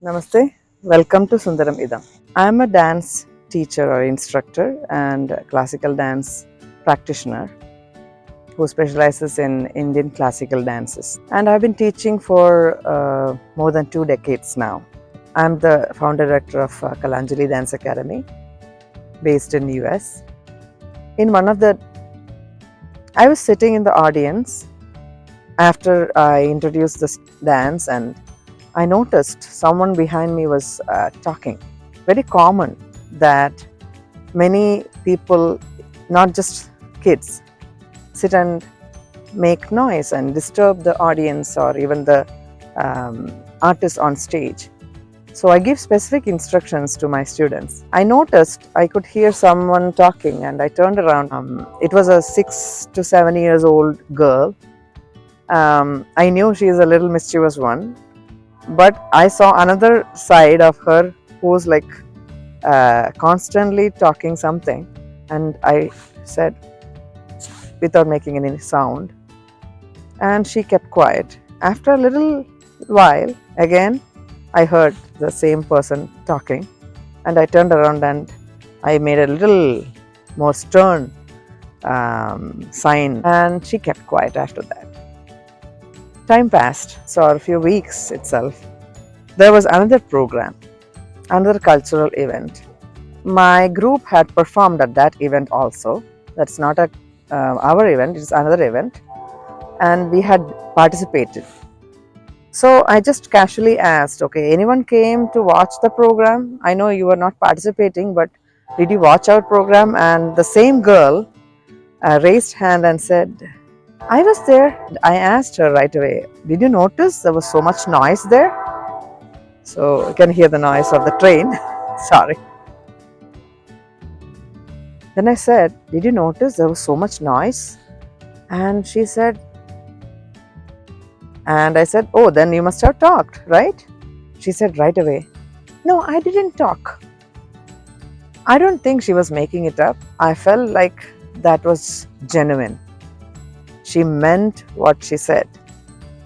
Namaste, welcome to Sundaram Idam. I am a dance teacher or instructor and a classical dance practitioner who specializes in Indian classical dances. And I've been teaching for more than 2 decades now. I'm the founder director of Kalanjali Dance Academy based in US. In one of the, I was sitting in the audience after I introduced this dance and I noticed someone behind me was talking. Very common that many people, not just kids, sit and make noise and disturb the audience or even the artist on stage. So I give specific instructions to my students. I noticed I could hear someone talking and I turned around. It was a 6 to 7 years old girl. I knew she is a little mischievous one, but I saw another side of her who was like constantly talking something, and I said without making any sound, and she kept quiet. After a little while, again I heard the same person talking, and I turned around and I made a little more stern sign, and she kept quiet after that. Time passed, so a few weeks itself, there was another program, another cultural event. My group had performed at that event also. That's not our event, it's another event, and we had participated. So I just casually asked, okay, anyone came to watch the program? I know you were not participating, but did you watch our program? And the same girl raised hand and said, I was there. I asked her right away, did you notice there was so much noise there? So you can hear the noise of the train. Sorry. Then I said, did you notice there was so much noise? And she said, and I said, oh, then you must have talked, right? She said right away, no, I didn't talk. I don't think she was making it up. I felt like that was genuine. She meant what she said.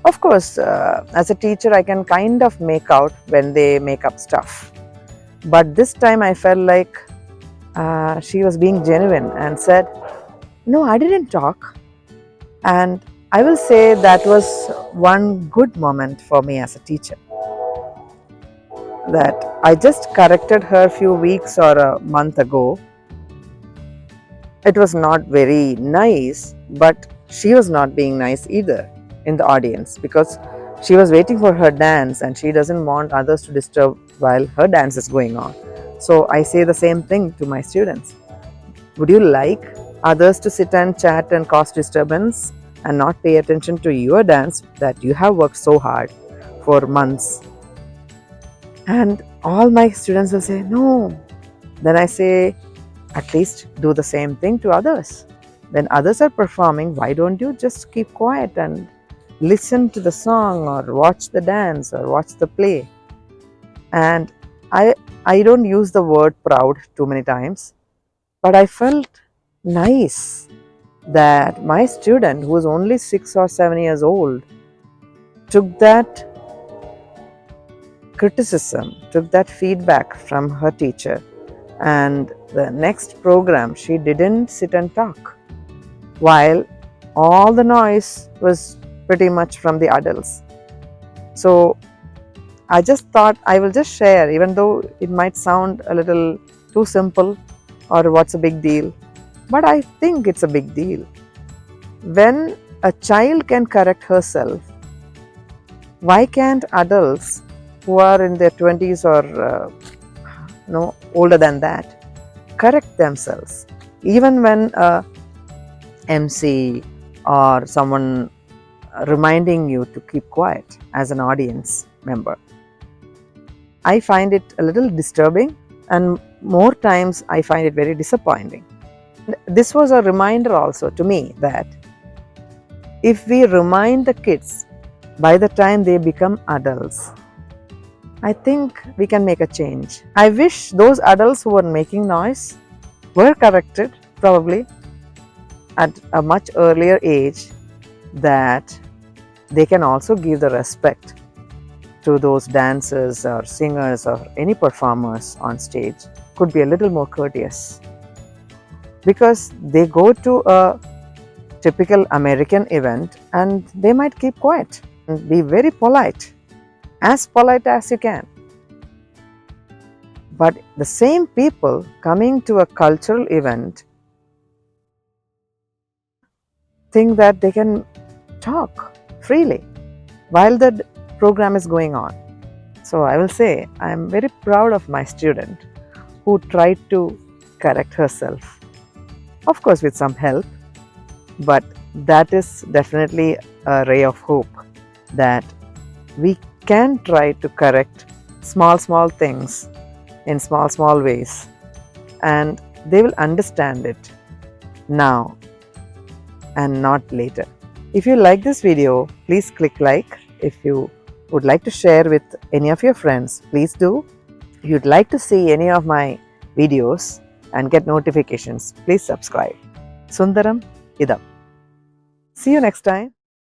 Of course, as a teacher, I can kind of make out when they make up stuff. But this time I felt like she was being genuine and said, no, I didn't talk. And I will say that was one good moment for me as a teacher. That I just corrected her a few weeks or a month ago. It was not very nice, but she was not being nice either in the audience because she was waiting for her dance and she doesn't want others to disturb while her dance is going on. So I say the same thing to my students. Would you like others to sit and chat and cause disturbance and not pay attention to your dance that you have worked so hard for months? And all my students will say, no. Then I say, at least do the same thing to others. When others are performing, why don't you just keep quiet and listen to the song or watch the dance or watch the play? And I don't use the word proud too many times, but I felt nice that my student, who was only 6 or 7 years old, took that criticism, took that feedback from her teacher, and the next program she didn't sit and talk while all the noise was pretty much from the adults. So I just thought I will just share, even though it might sound a little too simple or what's a big deal, but I think it's a big deal. When a child can correct herself, why can't adults who are in their 20s or older than that correct themselves? Even when a MC or someone reminding you to keep quiet as an audience member, I find it a little disturbing, and more times I find it very disappointing. This was a reminder also to me that if we remind the kids by the time they become adults, I think we can make a change. I wish those adults who were making noise were corrected probably at a much earlier age, that they can also give the respect to those dancers or singers or any performers on stage could be a little more courteous, because they go to a typical American event and they might keep quiet and be very polite, as polite as you can. But the same people coming to a cultural event think that they can talk freely while the program is going on. So I will say I am very proud of my student who tried to correct herself. Of course, with some help, but that is definitely a ray of hope that we can try to correct small things in small ways, and they will understand it now and not later. If you like this video, please click like. If you would like to share with any of your friends, please do. If you'd like to see any of my videos and get notifications, please subscribe. Sundaram, Idam. See you next time.